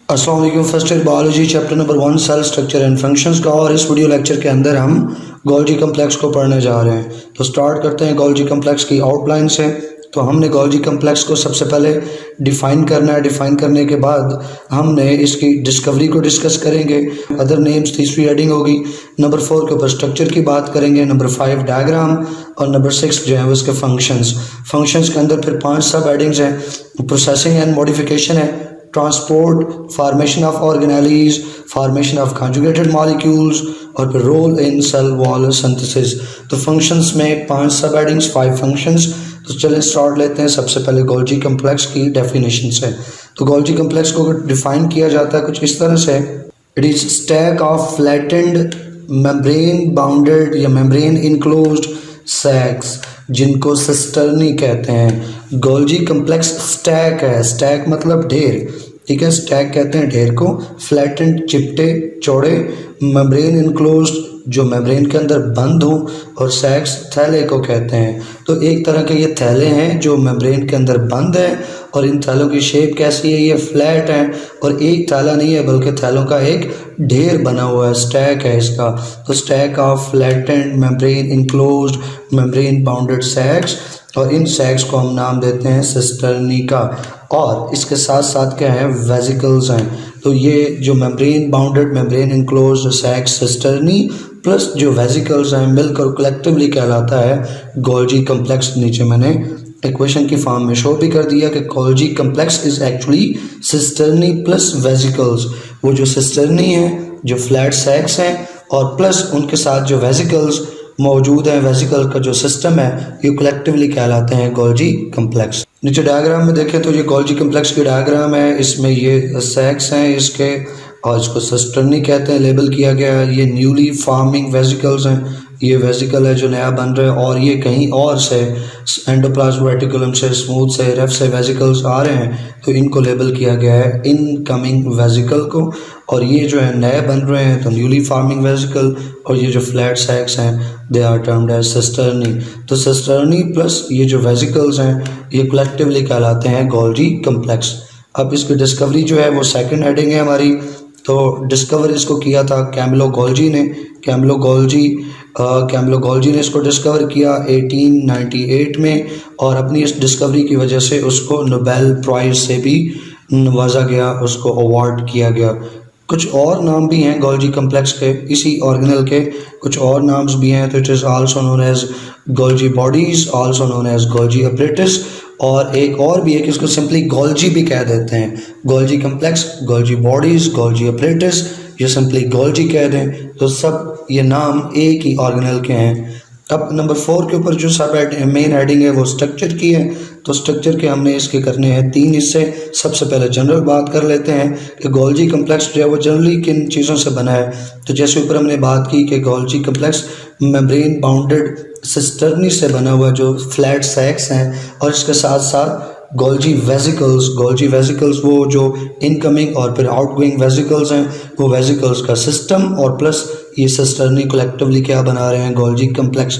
अस्सलाम वालेकुम। First year biology chapter number 1 cell structure and functions का, और इस वीडियो लेक्चर के अंदर हम गोल्जी कम्प्लेक्स को पढ़ने जा रहे हैं। तो स्टार्ट करते हैं गोल्जी कम्प्लेक्स की आउटलाइन से। तो हमने गोल्जी कम्प्लेक्स को सबसे पहले डिफ़ाइन करना है। डिफ़ाइन करने के बाद हमने इसकी डिस्कवरी को डिस्कस करेंगे। अदर नेम्स तीसरी हेडिंग होगी। नंबर 4 के ऊपर स्ट्रक्चर की बात करेंगे। नंबर 5 डायग्राम, और नंबर 6 जो है उसके फंक्शंस। फंक्शंस के अंदर फिर 5 सब हेडिंग्स हैं। प्रोसेसिंग एंड मॉडिफिकेशन है, transport, formation of organelles, formation of conjugated molecules, और फिर role in cell wall synthesis. तो फंक्शंस में 5 सब हेडिंग्स, 5 फंक्शंस। तो चलें स्टार्ट लेते हैं सबसे पहले गोल्जी कम्प्लेक्स की डेफिनेशन से। तो गोल्जी कम्प्लेक्स को डिफाइन किया जाता है कुछ इस तरह से। It is stack of flattened membrane bounded या मेम्ब्रेन इनक्लोज्ड सैक्स, जिनको सिस्टर्नी कहते हैं। गोल्जी कम्प्लेक्स स्टैक है। स्टैक मतलब ढेर, ठीक है। स्टैक कहते हैं ढेर को। फ्लैटेंड चिपटे चौड़े, मेम्ब्रेन इनक्लोज्ड जो मेम्ब्रेन के अंदर बंद हो, और सैक्स थैले को कहते हैं। तो एक तरह के ये थैले हैं जो मेम्ब्रेन के अंदर बंद है, और इन थैलों की शेप कैसी है, ये फ्लैट है, और एक थैला नहीं है बल्कि थैलों का एक ढेर बना हुआ है। स्टैक है इसका। तो stack of flattened membrane enclosed membrane bounded sacs, और इन सैक्स को हम नाम देते हैं सिस्टर्नी का। और इसके साथ साथ क्या है, वेसिकल्स हैं। तो ये जो membrane bounded membrane enclosed sacs cisternae plus जो वेसिकल्स हैं मिलकर कलेक्टिवली कहलाता है गोल्जी कम्प्लेक्स। नीचे मैंने इक्वेशन की फॉर्म में शो भी कर दिया कि Golgi complex is actually cisternae plus vesicles. वो जो सिस्टर्नी है, जो फ्लैट सैक्स हैं, और प्लस उनके साथ जो वेसिकल्स मौजूद है, वेसिकल का जो सिस्टम है, ये कलेक्टिवली कहलाते हैं गोल्जी कम्प्लेक्स। नीचे डायग्राम में देखें तो ये गोल्जी कम्प्लेक्स की डायग्राम है। इसमें ये सैक्स हैं इसके, और इसको सिस्टर्नी कहते हैं, लेबल किया गया है। ये न्यूली फॉर्मिंग वेसिकल्स हैं, ये वेसिकल है जो नया बन रहा है, और ये कहीं और से एंडोप्लाज्म रेटिकुलम से, स्मूथ से, रेफ से वेसिकल्स आ रहे हैं, तो इनको लेबल किया गया है इनकमिंग वेसिकल को। और ये जो है नए बन रहे हैं तो न्यूली फॉर्मिंग वेसिकल, और ये जो फ्लैट सैक्स हैं they are termed as cisternae. तो सिस्टर्नी प्लस ये जो वेसिकल्स हैं ये कलेक्टिवली कहलाते हैं गोल्जी कम्प्लेक्स। अब इसकी डिस्कवरी जो है वो सेकंड हेडिंग है हमारी। तो डिस्कवर इसको किया था कैमिलो गोल्जी ने। कैमिलो गोल्जी ने इसको डिस्कवर किया 1898 में, और अपनी इस डिस्कवरी की वजह से उसको नोबेल प्राइज़ से भी नवाजा गया, उसको अवार्ड किया गया। कुछ और नाम भी हैं गोल्जी कम्प्लेक्स के, इसी ऑर्गेनल के कुछ और नाम्स भी हैं। तो it is also known as Golgi bodies, also known as Golgi apparatus, और एक और भी है कि इसको सिंपली गोल्जी भी कह देते हैं। Golgi complex, Golgi bodies, Golgi apparatus, ये सिंपली गोल्जी कह दें, तो सब ये नाम एक ही ऑर्गेनल के हैं। अब नंबर 4 के ऊपर जो सब मेन हेडिंग है वो स्ट्रक्चर की है। तो स्ट्रक्चर के हमने इसके करने हैं 3 हिस्से। सबसे पहले जनरल बात कर लेते हैं कि गोल्जी कम्प्लेक्स जो है वो जनरली किन चीज़ों से बना है। तो जैसे ऊपर हमने बात की कि Golgi complex membrane bounded cisternae से बना हुआ जो फ्लैट सैक्स हैं, और इसके साथ साथ गोल्जी वेसिकल्स वो जो इनकमिंग और फिर आउटगोइंग वेसिकल्स हैं, वो वेसिकल्स का सिस्टम, और प्लस ये सिस्टर्नी कलेक्टिवली क्या बना रहे हैं, गोल्जी कम्प्लेक्स।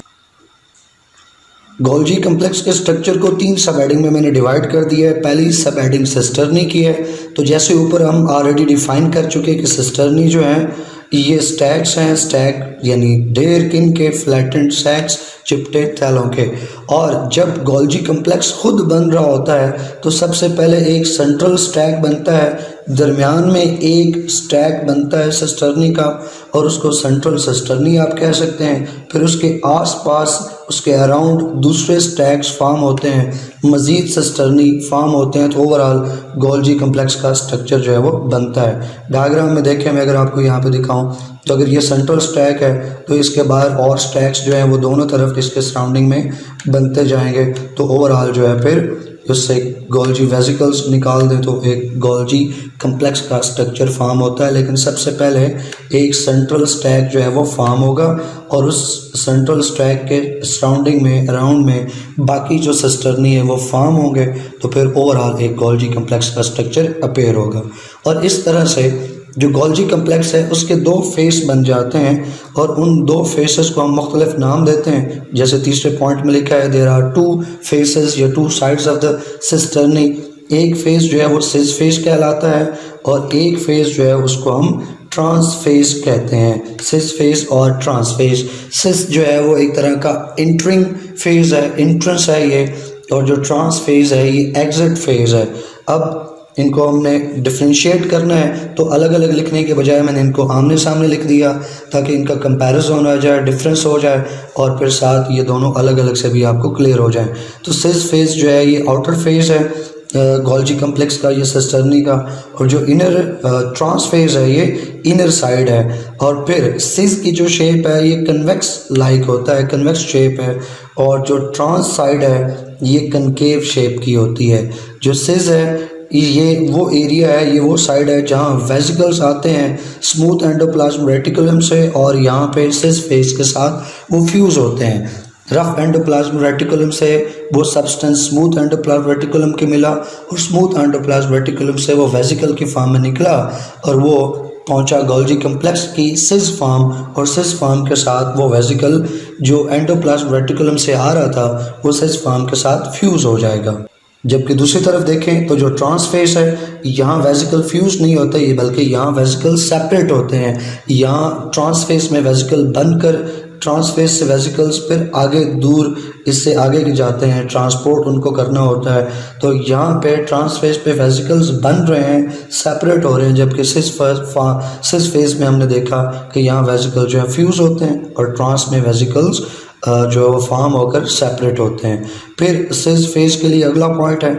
गोल्जी कम्प्लेक्स के स्ट्रक्चर को 3 सब हेडिंग में मैंने डिवाइड कर दिया है। पहली सब हेडिंग सिस्टर्नी की है। तो जैसे ऊपर हम ऑलरेडी डिफाइन कर चुके कि सिस्टर्नी जो है ये स्टैक्स हैं। स्टैक यानी ढेर, किन के, फ्लैटेंड सैक्स, चिपटे थैलों के। और जब गोल्जी कम्प्लेक्स खुद बन रहा होता है तो सबसे पहले एक सेंट्रल स्टैक बनता है, दरमियान में एक स्टैक बनता है सिस्टर्नी का, और उसको सेंट्रल सिस्टर्नी आप कह सकते हैं। फिर उसके आसपास, उसके अराउंड दूसरे स्टैक्स फॉर्म होते हैं, मज़ीद सिस्टर्नी फॉर्म होते हैं। तो ओवरऑल गोल्जी कम्प्लेक्स का स्ट्रक्चर जो है वो बनता है। डायग्राम में देखें, मैं अगर आपको यहाँ पे दिखाऊं तो अगर ये सेंट्रल स्टैक है तो इसके बाहर और स्टैक्स जो हैं वो दोनों तरफ इसके सराउंडिंग में बनते जाएंगे। तो ओवरऑल जो है फिर उससे गोल्जी वेसिकल्स निकाल दें तो एक गोल्जी कम्प्लेक्स का स्ट्रक्चर फॉर्म होता है। लेकिन सबसे पहले एक सेंट्रल स्टैक जो है वो फॉर्म होगा, और उस सेंट्रल स्टैक के सराउंडिंग में, अराउंड में बाकी जो सिस्टर्नी है वो फॉर्म होंगे। तो फिर ओवरऑल एक गोल्जी कम्प्लेक्स का स्ट्रक्चर अपीयर होगा। और इस तरह से जो गोल्जी कम्प्लेक्स है उसके 2 फेस बन जाते हैं, और उन 2 फेसेस को हम मुख्तलिफ नाम देते हैं। जैसे तीसरे पॉइंट में लिखा है देयर आर 2 फेसेस या 2 साइड्स ऑफ द सिस्टर्नी। एक फेज़ जो है वो सिस फेज़ कहलाता है और एक फेज़ जो है उसको हम ट्रांस फेज़ कहते हैं, सिस फेज़ और ट्रांस फेज़। सिस जो है वो एक तरह का इंटरिंग फेज़ है, इंट्रेंस है ये, और जो ट्रांस फेज़ है ये एग्जिट फेज़ है। अब इनको हमने डिफ्रेंशिएट करना है तो अलग अलग लिखने के बजाय मैंने इनको आमने सामने लिख दिया ताकि इनका कंपैरिजन हो जाए, डिफरेंस हो जाए और फिर साथ ये दोनों अलग अलग से भी आपको क्लियर हो जाए। तो सिस फेज़ जो है ये आउटर फेज़ है गोल्जी कम्प्लेक्स का, ये सिस्टर्नी का, और जो इनर ट्रांस फेज़ है ये इनर साइड है। और फिर सिस की जो शेप है ये कन्वेक्स लाइक होता है, कन्वेक्स शेप है, और जो ट्रांस साइड है ये कनकेव शेप की होती है। जो सिस है ये वो एरिया है, ये वो साइड है जहाँ वेसिकल्स आते हैं स्मूथ एंडोप्लाज्म रेटिकुलम से और यहाँ पे सिस फेस के साथ वो फ्यूज़ होते हैं। रफ एंडोप्लाज्म रेटिकुलम से वो सब्सटेंस स्मूथ एंडोप्लाज्म रेटिकुलम के मिला और स्मूथ एंडोप्लाज्म रेटिकुलम से वो वेसिकल की फॉर्म में निकला और वो पहुंचा गोल्जी कम्प्लेक्स की सिस फॉर्म, और सिस फॉर्म के साथ वो वेसिकल जो एंडोप्लाज्म रेटिकुलम से आ रहा था वो सिस फॉर्म के साथ फ्यूज़ हो जाएगा। जबकि दूसरी तरफ देखें तो जो ट्रांस फेस है यहाँ वेसिकल फ्यूज नहीं होते ये, बल्कि यहाँ वेसिकल सेपरेट होते हैं। यहाँ ट्रांस फेस में वेसिकल बनकर ट्रांस फेस से वेसिकल्स फिर आगे दूर इससे आगे के जाते हैं, ट्रांसपोर्ट उनको करना होता है। तो यहाँ पे ट्रांस फेस पे वेसिकल्स बन रहे हैं, सेपरेट हो रहे हैं, जबकि सिस फेस में हमने देखा कि यहाँ वेसिकल जो है फ्यूज होते हैं और ट्रांस में वेसिकल्स जो है वो फॉर्म होकर सेपरेट होते हैं। फिर सिस फेज के लिए अगला पॉइंट है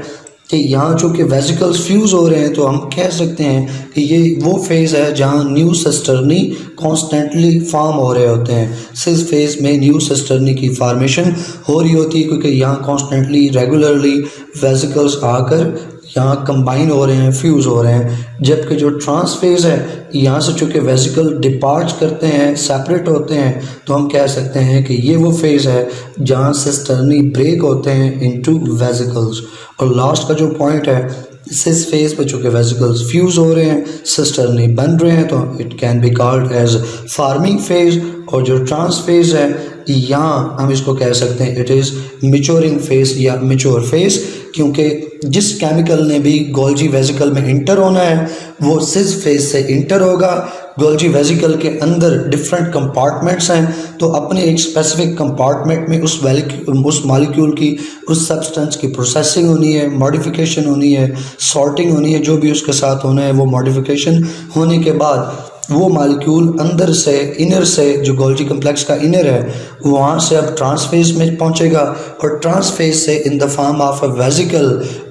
कि यहाँ चूँकि वेसिकल्स फ्यूज़ हो रहे हैं तो हम कह सकते हैं कि ये वो फेज़ है जहाँ न्यू सिस्टर्नी कॉन्स्टेंटली फॉर्म हो रहे होते हैं। सिस फेज में न्यू सिस्टर्नी की फॉर्मेशन हो रही होती है क्योंकि यहाँ कॉन्स्टेंटली रेगुलरली वेसिकल्स आकर यहाँ कंबाइन हो रहे हैं, फ्यूज़ हो रहे हैं। जबकि जो ट्रांस फेज है यहाँ से चूँकि वेसिकल डिपार्च करते हैं, सेपरेट होते हैं, तो हम कह सकते हैं कि ये वो फेज़ है जहाँ सिस्टर्नी ब्रेक होते हैं इनटू वेसिकल्स। और लास्ट का जो पॉइंट है सिस फेज पे चूँकि वेसिकल्स फ्यूज़ हो रहे हैं, सिस्टर्नी बन रहे हैं, तो it can be called as forming phase. और जो ट्रांस फेज है यहाँ हम इसको कह सकते हैं इट इज़ मैच्योरिंग फेज या मैच्योर फेज, क्योंकि जिस केमिकल ने भी गोल्जी वेसिकल में इंटर होना है वो सिस फेज से इंटर होगा। गोल्जी वेसिकल के अंदर डिफरेंट कंपार्टमेंट्स हैं, तो अपने एक स्पेसिफिक कंपार्टमेंट में उस मॉलिक्यूल की, उस सब्सटेंस की प्रोसेसिंग होनी है, मॉडिफिकेशन होनी है, सॉर्टिंग होनी है, जो भी उसके साथ होना है वो मॉडिफिकेशन होने के बाद वो मॉलिक्यूल अंदर से, इनर से, जो गोल्जी कम्प्लेक्स का इनर है वहाँ से अब ट्रांस फेज में पहुँचेगा और ट्रांस फेज से in the form of a vesicle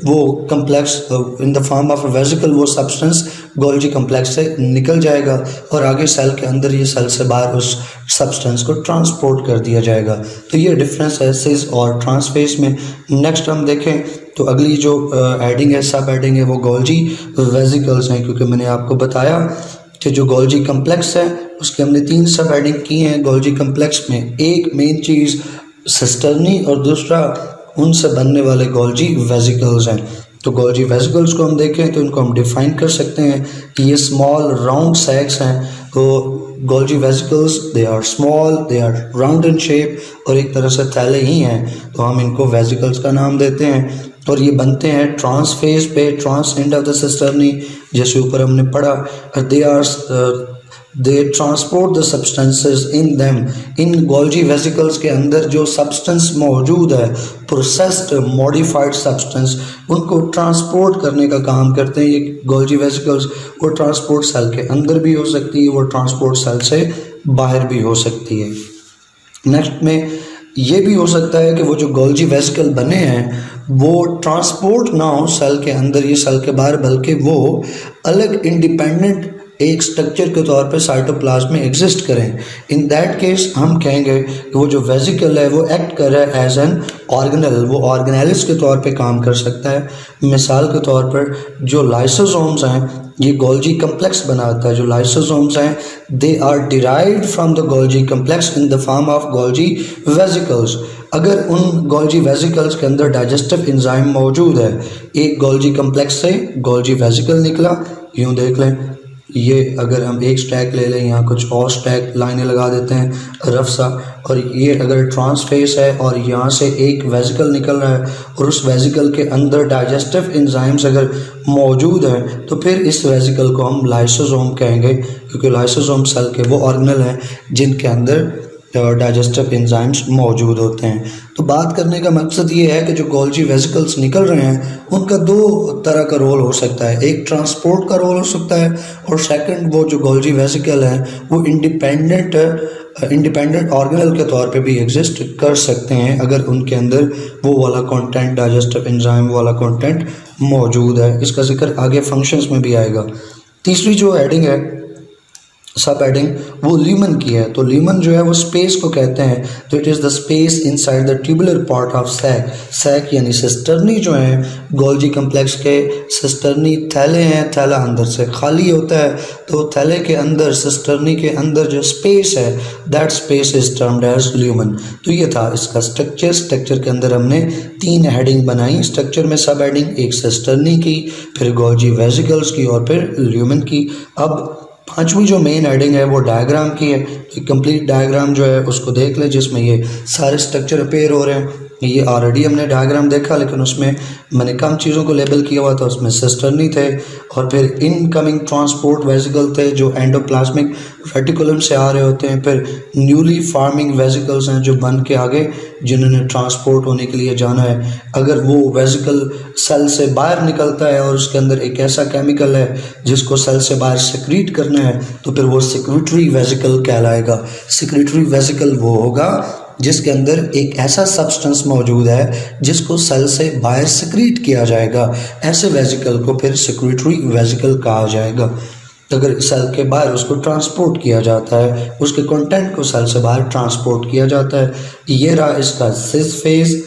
वो complex, in the form of a vesicle वो सब्सटेंस गोल्जी कम्प्लेक्स से निकल जाएगा और आगे सेल के अंदर, ये सेल से बाहर उस सब्सटेंस को ट्रांसपोर्ट कर दिया जाएगा। तो ये डिफरेंस है सिस और ट्रांस फेज में। नेक्स्ट हम देखें तो अगली जो एडिंग है, सब एडिंग है, वो गोल्जी वेसिकल्स हैं, क्योंकि मैंने आपको बताया कि जो गोल्जी कम्प्लेक्स है उसके हमने 3 सब हेडिंग की हैं। गोल्जी कम्प्लेक्स में एक मेन चीज़ सिस्टर्नी और दूसरा उनसे बनने वाले गोल्जी वेसिकल्स हैं। तो गोल्जी वेसिकल्स को हम देखें तो इनको हम डिफाइन कर सकते हैं कि ये स्मॉल राउंड सैक्स हैं। तो Golgi vesicles they are small, they are round in shape और एक तरह से थैले ही हैं, तो हम इनको वेसिकल्स का नाम देते हैं। और ये बनते हैं ट्रांस फेज पे, trans end of the cisternae, जैसे ऊपर हमने पढ़ा। They transport the substances in them. इन गोल्जी वेसिकल्स के अंदर जो सब्सटेंस मौजूद है, प्रोसेस्ड मॉडिफाइड सब्सटेंस, उनको ट्रांसपोर्ट करने का काम करते हैं ये गोल्जी वेसिकल्स। वो ट्रांसपोर्ट सेल के अंदर भी हो सकती है, वो ट्रांसपोर्ट सेल से बाहर भी हो सकती है। नेक्स्ट में ये भी हो सकता है कि वो जो गोल्जी वेसिकल बने हैं वो ट्रांसपोर्ट ना हो सेल के अंदर, ये सेल के बाहर, बल्कि वो अलग इंडिपेंडेंट एक स्ट्रक्चर के तौर पे साइटोप्लाज्म में एग्जिस्ट करें। इन दैट केस हम कहेंगे कि वो जो वेसिकल है वो एक्ट कर रहा है एज एन ऑर्गेनल, वो ऑर्गेनेलिस के तौर पे काम कर सकता है। मिसाल के तौर पर जो लाइसोसोम्स हैं ये गोल्जी कम्प्लेक्स बनाता है। जो लाइसोसोम्स हैं they are derived from the Golgi complex in the form of Golgi vesicles. अगर उन गोल्जी वेसिकल्स के अंदर डाइजेस्टिव एंजाइम मौजूद है, एक गोल्जी कम्प्लेक्स से गोल्जी वेसिकल निकला, यूँ देख लें, ये अगर हम एक स्टैक ले लें, यहाँ कुछ और स्टैक लाइनें लगा देते हैं रफ सा, और ये अगर ट्रांसफेस है और यहाँ से एक वेजिकल निकल रहा है और उस वेजिकल के अंदर डाइजेस्टिव एंजाइम्स अगर मौजूद हैं तो फिर इस वेजिकल को हम लाइसोसोम कहेंगे, क्योंकि लाइसोसोम सेल के वो ऑर्गेनल हैं जिनके अंदर डाइजेस्टिव एंजाइम्स मौजूद होते हैं। तो बात करने का मकसद ये है कि जो गोल्जी वेसिकल्स निकल रहे हैं उनका दो तरह का रोल हो सकता है, एक ट्रांसपोर्ट का रोल हो सकता है और सेकंड वो जो गोल्जी वेसिकल हैं वो इंडिपेंडेंट ऑर्गेनल के तौर पे भी एग्जिस्ट कर सकते हैं अगर उनके अंदर वो वाला कंटेंट, डाइजेस्टिव एंजाइम वाला कंटेंट मौजूद है। इसका जिक्र आगे फंक्शंस में भी आएगा। तीसरी जो हेडिंग है, सब हेडिंग, वो ल्यूमन की है। तो ल्यूमन जो है वो स्पेस को कहते हैं, तो it is the space inside the tubular part of sac. Sac यानी सिस्टर्नी जो है गोल्जी कम्प्लेक्स के, सिस्टर्नी थैले हैं, थैला अंदर से खाली होता है, तो थैले के अंदर, सिस्टर्नी के अंदर जो स्पेस है that space is termed as lumen. तो ये था इसका स्ट्रक्चर। स्ट्रक्चर के अंदर हमने 3 हेडिंग बनाई स्ट्रक्चर में, सब हेडिंग, एक सिस्टर्नी की, फिर गोल्जी वेसिकल्स की और फिर ल्यूमन की। अब 5वीं जो मेन हेडिंग है वो डायग्राम की है। तो कंप्लीट डायग्राम जो है उसको देख लें जिसमें ये सारे स्ट्रक्चर अपेयर हो रहे हैं। ये ऑलरेडी हमने डायग्राम देखा लेकिन उसमें मैंने कम चीज़ों को लेबल किया हुआ था। उसमें सिस्टर्नी थे और फिर इनकमिंग ट्रांसपोर्ट वेसिकल थे जो एंडोप्लाज्मिक रेटिकुलम से आ रहे होते हैं, फिर न्यूली फार्मिंग वेसिकल्स हैं जो बन के आगे जिन्होंने ट्रांसपोर्ट होने के लिए जाना है। अगर वो वेसिकल सेल से बाहर निकलता है और उसके अंदर एक ऐसा केमिकल है जिसको सेल से बाहर सिक्रीट करना है तो फिर वो सिक्रीटरी वेसिकल कहलाएगा। सिक्रीटरी वेसिकल वो होगा जिसके अंदर एक ऐसा सब्सटेंस मौजूद है जिसको सेल से बाहर सिक्रीट किया जाएगा। ऐसे वेसिकल को फिर सिक्रीटरी वेसिकल कहा जाएगा। अगर सेल के बाहर उसको ट्रांसपोर्ट किया जाता है, उसके कंटेंट को सेल से बाहर ट्रांसपोर्ट किया जाता है। ये रहा इसका सिस फेज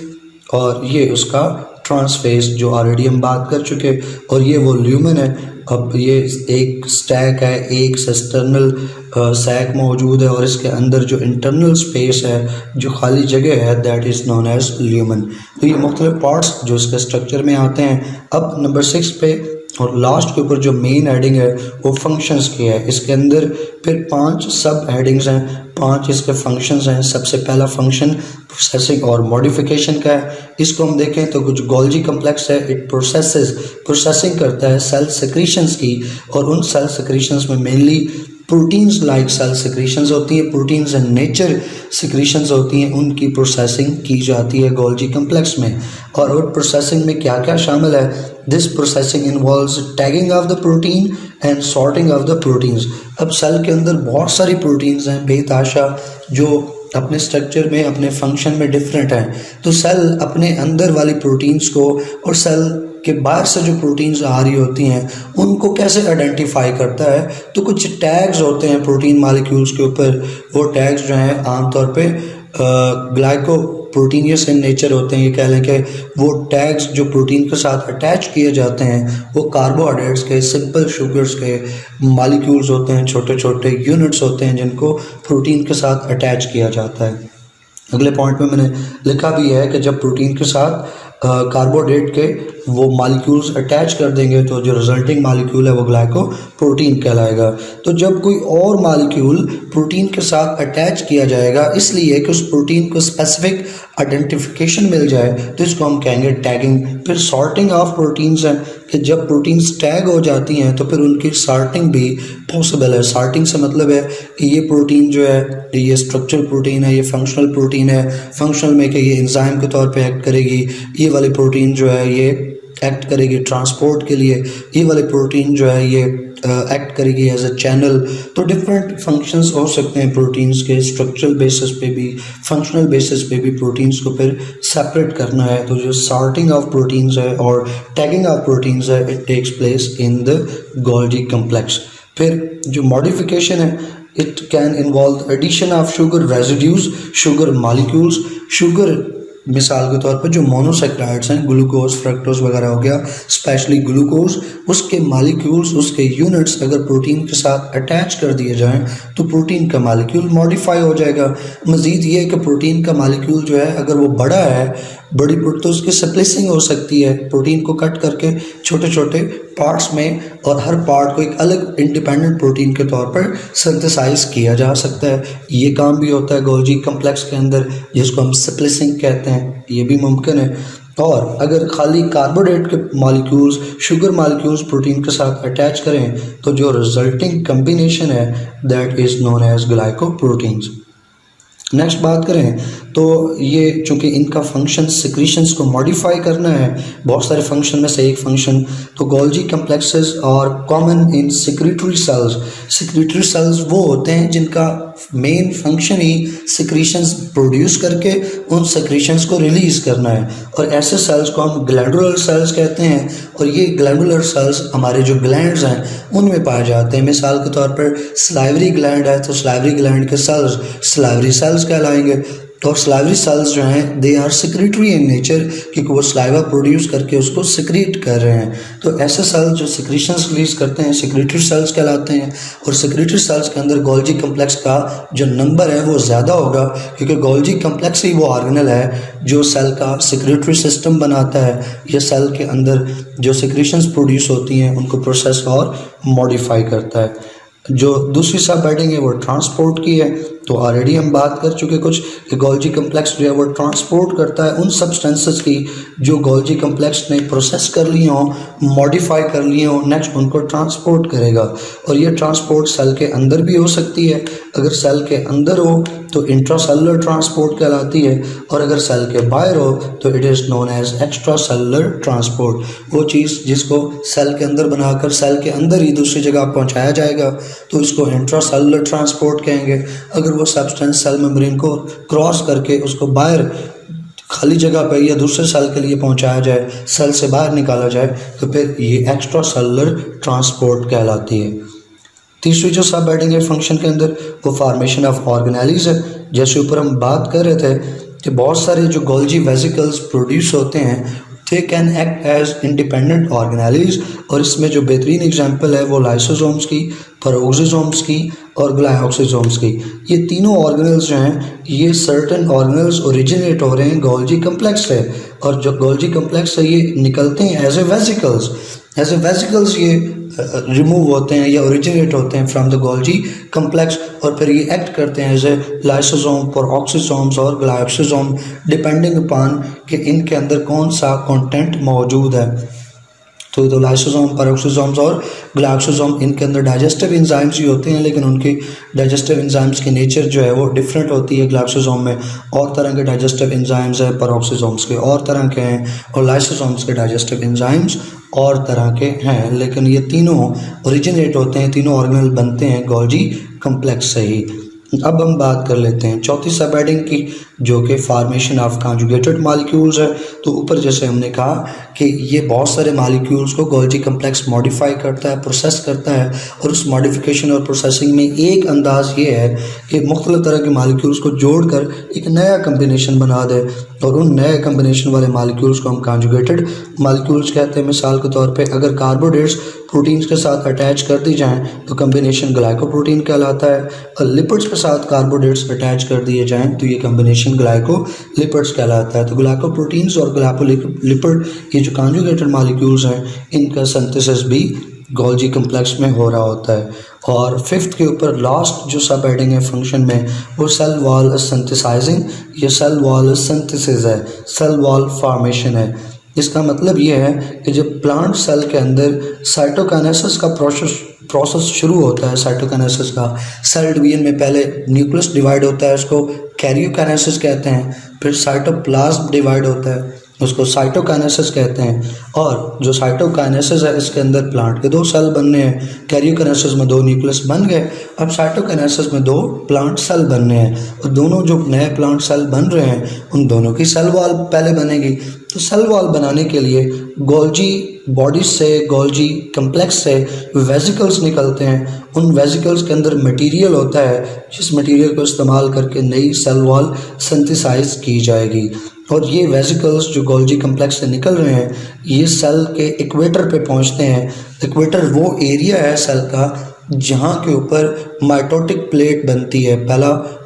और ये उसका ट्रांसफेज जो ऑलरेडी हम बात कर चुके, और ये वो ल्यूमन है। अब ये एक स्टैक है, एक सिस्टर्नल सैक मौजूद है और इसके अंदर जो इंटरनल स्पेस है, जो खाली जगह है, that is known as lumen. तो ये मुख्तलिफ पार्ट्स जो इसके स्ट्रक्चर में आते हैं। अब नंबर 6 पे और लास्ट के ऊपर जो मेन हेडिंग है वो फंक्शंस की है। इसके अंदर फिर 5 सब हेडिंग्स हैं, 5 इसके फंक्शंस हैं। सबसे पहला फंक्शन प्रोसेसिंग और मॉडिफिकेशन का है। इसको हम देखें तो कुछ गोल्जी कम्प्लेक्स है, इट प्रोसेसिंग करता है सेल सेक्रीशंस की, और उन सेल सेक्रीशंस में mainly proteins like cell secretions होती हैं, प्रोटीन्स एंड नेचर सेक्रीशंस होती हैं, उनकी प्रोसेसिंग की जाती है गोल्जी कम्प्लेक्स में। और प्रोसेसिंग में क्या क्या शामिल है? This processing involves tagging of the protein and sorting of the proteins. अब सेल के अंदर बहुत सारी प्रोटीन्स हैं बेतहाशा जो अपने स्ट्रक्चर में, अपने फंक्शन में डिफरेंट हैं। तो सेल अपने अंदर वाली प्रोटीन्स को और सेल के बाहर से जो प्रोटीन्स आ रही होती हैं उनको कैसे आइडेंटिफाई करता है? तो कुछ टैग्स होते हैं प्रोटीन मॉलिक्यूल्स के ऊपर। वो टैग्स जो हैं आमतौर पे ग्लाइको प्रोटीनियस इन नेचर होते हैं। ये कह लें कि वो टैग्स जो प्रोटीन के साथ अटैच किए जाते हैं वो कार्बोहाइड्रेट्स के, सिंपल शुगर्स के मॉलिक्यूल्स होते हैं, छोटे छोटे यूनिट्स होते हैं जिनको प्रोटीन के साथ अटैच किया जाता है। अगले पॉइंट में मैंने लिखा भी है कि जब प्रोटीन के साथ कार्बोहाइड्रेट के वो मॉलिक्यूल्स अटैच कर देंगे तो जो रिजल्टिंग मॉलिक्यूल है वो ग्लाइको प्रोटीन कहलाएगा। तो जब कोई और मॉलिक्यूल प्रोटीन के साथ अटैच किया जाएगा इसलिए कि उस प्रोटीन को स्पेसिफिक आइडेंटिफिकेशन मिल जाए तो इसको हम कहेंगे टैगिंग। फिर सॉर्टिंग ऑफ प्रोटीन्स है कि जब प्रोटीन्स टैग हो जाती हैं तो फिर उनकी सॉर्टिंग भी पॉसिबल है। सॉर्टिंग से मतलब है कि ये प्रोटीन जो है ये स्ट्रक्चरल प्रोटीन है, ये फंक्शनल प्रोटीन है, फंक्शनल में कि ये एंजाइम के तौर पे एक्ट करेगी, ये वाली प्रोटीन जो है ये एक्ट करेगी ट्रांसपोर्ट के लिए, ये वाली प्रोटीन जो है ये एक्ट करेगी एज अ चैनल। तो डिफरेंट फंक्शंस हो सकते हैं प्रोटीन्स के, स्ट्रक्चरल बेसिस पे भी, फंक्शनल बेसिस पे भी प्रोटीन्स को फिर सेपरेट करना है। तो जो सॉर्टिंग ऑफ प्रोटीन्स है और टैगिंग ऑफ प्रोटीन्स है it takes place in the Golgi complex. फिर जो मॉडिफिकेशन है it can involve addition of sugar residues, sugar molecules. Sugar मिसाल के तौर पर जो मोनोसेक्राइड्स हैं, ग्लूकोज, फ्रक्टोज वगैरह हो गया, स्पेशली ग्लूकोज, उसके मॉलिक्यूल्स, उसके यूनिट्स अगर प्रोटीन के साथ अटैच कर दिए जाएं तो प्रोटीन का मॉलिक्यूल मॉडिफाई हो जाएगा। मज़ीद ये है कि प्रोटीन का मॉलिक्यूल जो है अगर वो बड़ा है बड़ी तो उसकी स्प्लिसिंग हो सकती है, प्रोटीन को कट करके छोटे छोटे पार्ट्स में, और हर पार्ट को एक अलग इंडिपेंडेंट प्रोटीन के तौर पर सिंथेसाइज किया जा सकता है। ये काम भी होता है गोल्जी कम्प्लेक्स के अंदर, जिसको हम स्प्लिसिंग कहते हैं, ये भी मुमकिन है। और अगर खाली कार्बोहाइड्रेट के मॉलिक्यूल्स शुगर मॉलिक्यूल्स प्रोटीन के साथ अटैच करें तो जो रिजल्टिंग कम्बिनेशन है that is known as glycoproteins. Next बात करें तो ये चूँकि इनका फंक्शन सिक्रीशंस को मॉडिफाई करना है, बहुत सारे फंक्शन में से एक फंक्शन, तो गोल्जी कम्प्लेक्सेस और common in secretory cells. Secretory cells वो होते हैं जिनका मेन फंक्शन ही सिक्रीशंस प्रोड्यूस करके उन सिक्रीशंस को रिलीज़ करना है, और ऐसे सेल्स को हम ग्लैंडुलर सेल्स कहते हैं। और ये ग्लैंडुलर सेल्स हमारे जो ग्लैंड्स हैं उनमें पाए जाते हैं। मिसाल के तौर पर सलाइवरी ग्लैंड है तो सलाइवरी ग्लैंड के सेल्स सलाइवरी सेल्स कहलाएंगे। और सलाइवरी सेल्स जो हैं they are secretory in nature, क्योंकि वो सलाइवा प्रोड्यूस करके उसको सिक्रीट कर रहे हैं। तो ऐसे सेल्स जो सिक्रीशंस रिलीज करते हैं सिक्रीटरी सेल्स कहलाते हैं। और सिक्रीटरी सेल्स के अंदर गोल्जी कम्प्लेक्स का जो नंबर है वो ज़्यादा होगा, क्योंकि गोल्जी कम्प्लेक्स ही वो ऑर्गेनल है जो सेल का सिक्रीटरी सिस्टम बनाता है। ये सेल के अंदर जो सिक्रीशंस प्रोड्यूस होती हैं उनको प्रोसेस और मॉडिफाई करता है। जो दूसरी सब हेडिंग है वो ट्रांसपोर्ट की है, तो ऑलरेडी हम बात कर चुके कुछ कि गोल्जी कम्प्लेक्स जो है वो ट्रांसपोर्ट करता है उन सब्सटेंसेस की जो गोल्जी कम्प्लेक्स ने प्रोसेस कर ली हों, मॉडिफाई कर ली हों, नेक्स्ट उनको ट्रांसपोर्ट करेगा। और ये ट्रांसपोर्ट सेल के अंदर भी हो सकती है, अगर सेल के अंदर हो तो इंट्रासेलुलर ट्रांसपोर्ट कहलाती है, और अगर सेल के बाहर हो तो it is known as extracellular transport. वो चीज़ जिसको सेल के अंदर बनाकर सेल के अंदर ही दूसरी जगह पहुंचाया जाएगा तो इसको इंट्रासेलुलर ट्रांसपोर्ट कहेंगे। अगर वो सब्सटेंस सेल मेम्ब्रेन को क्रॉस करके उसको बाहर खाली जगह पर या दूसरे सेल के लिए पहुंचाया जाए, सेल से बाहर निकाला जाए, तो फिर ये एक्स्ट्रा सेलुलर ट्रांसपोर्ट कहलाती है। तीसरी जो सब हेडिंग है फंक्शन के अंदर वो फॉर्मेशन ऑफ ऑर्गेनेलीज है। जैसे ऊपर हम बात कर रहे थे कि बहुत सारे जो गोल्जी वेसिकल्स प्रोड्यूस होते हैं they can act as independent organelles, और इसमें जो बेहतरीन एग्जांपल है वो लाइसोसोम्स की, पेरोक्सिसोम्स की और ग्लाइकोक्सिसोम्स की। ये तीनों ऑर्गेनल्स जो हैं ये सर्टेन ऑर्गेनल्स ओरिजिनेट हो रहे हैं गोल्जी कम्प्लेक्स से, और जो गोल्जी कम्प्लेक्स से ये निकलते हैं as a vesicles. As a vesicles ये रिमूव होते हैं या ओरिजिनेट होते हैं फ्रॉम द गोल्जी कम्प्लेक्स, और फिर ये एक्ट करते हैं एज ए लाइसोसोम, पेरोक्सिसोम्स और ग्लाइकोक्सिसोम, डिपेंडिंग अपॉन कि इनके अंदर कौन सा कंटेंट मौजूद है। तो लाइसोसोम, पेरोक्सिसोम्स और ग्लाइकोसोम इनके अंदर डाइजेस्टिव एंजाइम्स ही होते हैं, लेकिन उनकी डाइजेस्टिव एंजाइम्स की नेचर जो है वो डिफरेंट होती है। ग्लाइकोसोम में और तरह के डाइजेस्टिव एंजाइम्स है, पेरोक्सिसोम्स के और तरह के हैं, और लाइसोसोम्स के डाइजेस्टिव एंजाइम्स और तरह के हैं, लेकिन ये तीनों ओरिजिनेट होते हैं, तीनों ऑर्गेनल बनते हैं गोल्जी कम्प्लेक्स से ही। अब हम बात कर लेते हैं चौथी सब हेडिंग की, जो कि फार्मेशन ऑफ कॉन्जुगेटेड मॉलिक्यूल्स है। तो ऊपर जैसे हमने कहा कि ये बहुत सारे मॉलिक्यूल्स को गोल्जी कम्प्लेक्स मॉडिफाई करता है, प्रोसेस करता है, और उस मॉडिफिकेशन और प्रोसेसिंग में एक अंदाज़ ये है कि मुख्तलिफ तरह के मॉलिक्यूल्स को जोड़कर एक नया कम्बिनेशन बना दे, और उन नए कम्बिनेशन वाले मॉलिक्यूल्स को हम कॉन्जुगेटेड मॉलिक्यूल्स कहते हैं। मिसाल के तौर पे अगर कार्बोहाइड्रेट्स प्रोटीन्स के साथ अटैच कर दी जाएं तो कम्बिनेशन ग्लाइकोप्रोटीन कहलाता है, और लिपिड्स के साथ कार्बोहाइड्रेट्स अटैच कर दिए जाएं तो ये कम्बिनेशन ग्लाइकोलिपिड्स कहलाता है। तो ग्लाइकोप्रोटीन्स और ग्लाइकोलिपिड ये जो कॉन्जुगेटेड मॉलिक्यूल्स हैं इनका सिंथेसिस भी गोल्जी कम्प्लेक्स में हो रहा होता है। और फिफ्थ के ऊपर लास्ट जो सब हेडिंग है फंक्शन में वो सेल वॉल सिंथेसाइजिंग, ये सेल वॉल सिंथेसिस है, सेल वॉल फॉर्मेशन है। इसका मतलब ये है कि जब प्लांट सेल के अंदर साइटोकाइनेसिस का प्रोसेस शुरू होता है, साइटोकाइनेसिस का सेल डिवीजन में पहले न्यूक्लियस डिवाइड होता है, उसको कैरियोकाइनेसिस कहते हैं, फिर साइटोप्लाज्म डिवाइड होता है, उसको साइटोकाइनेसिस कहते हैं। और जो साइटोकाइनेसिस है इसके अंदर प्लांट के 2 सेल बनने हैं, कैरियोकाइनेसिस में 2 न्यूक्लियस बन गए, अब साइटोकाइनेसिस में 2 प्लांट सेल बनने हैं, और दोनों जो नए प्लांट सेल बन रहे हैं उन दोनों की सेल वॉल पहले बनेगी। तो सेल वॉल बनाने के लिए गोल्जी बॉडी से, गोल्जी कम्प्लेक्स से वेसिकल्स निकलते हैं, उन वेसिकल्स के अंदर मटेरियल होता है जिस मटेरियल को इस्तेमाल करके नई सेल वॉल सिंथेसाइज की जाएगी। और ये वेसिकल्स जो गोल्जी कम्प्लेक्स से निकल रहे हैं ये सेल के इक्वेटर पे पहुंचते हैं। इक्वेटर वो एरिया है सेल का जहाँ के ऊपर माइटोटिक प्लेट बनती है। पहला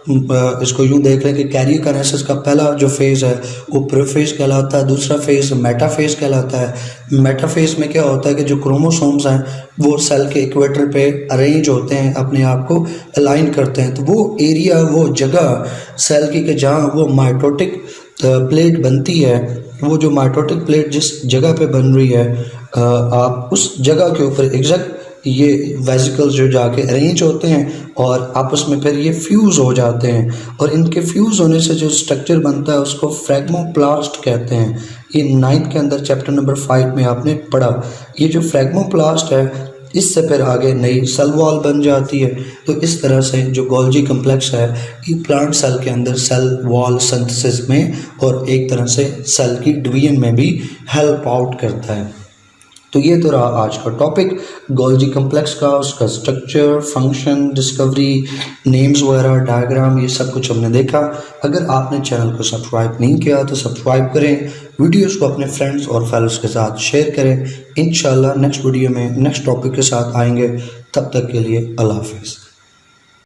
इसको यूँ देख लें कि कैरियोकाइनेसिस का पहला जो फेज़ है वो प्रोफेज कहलाता है, दूसरा फेज़ मेटाफेज कहलाता है। मेटाफेज में क्या होता है कि जो क्रोमोसोम्स हैं वो सेल के इक्वेटर पे अरेंज होते हैं, अपने आप को अलाइन करते हैं। तो वो एरिया, वो जगह सेल की कि जहाँ वो माइटोटिक प्लेट बनती है, वो जो माइटोटिक प्लेट जिस जगह पे बन रही है, आप उस जगह के ऊपर एग्जैक्ट ये वेसिकल्स जो जाके अरेंज होते हैं और आपस में फिर ये फ्यूज़ हो जाते हैं, और इनके फ्यूज़ होने से जो स्ट्रक्चर बनता है उसको फ्रैगमोप्लास्ट कहते हैं। ये 9th के अंदर चैप्टर नंबर 5 में आपने पढ़ा। ये जो फ्रैगमोप्लास्ट है, इससे फिर आगे नई सेल वॉल बन जाती है। तो इस तरह से जो गोल्जी कम्प्लेक्स है ये प्लांट सेल के अंदर सेल वॉल सिंथेसिस में और एक तरह से सेल की डिवीजन में भी हेल्प आउट करता है। तो ये तो रहा आज का टॉपिक गोल्जी कम्प्लेक्स का, उसका स्ट्रक्चर, फंक्शन, डिस्कवरी, नेम्स वगैरह, डायग्राम, ये सब कुछ हमने देखा। अगर आपने चैनल को सब्सक्राइब नहीं किया तो सब्सक्राइब करें, वीडियोस को अपने फ्रेंड्स और फेलोज के साथ शेयर करें। इंशाल्लाह नेक्स्ट वीडियो में नेक्स्ट टॉपिक के साथ आएंगे। तब तक के लिए अल्लाह हाफिज़।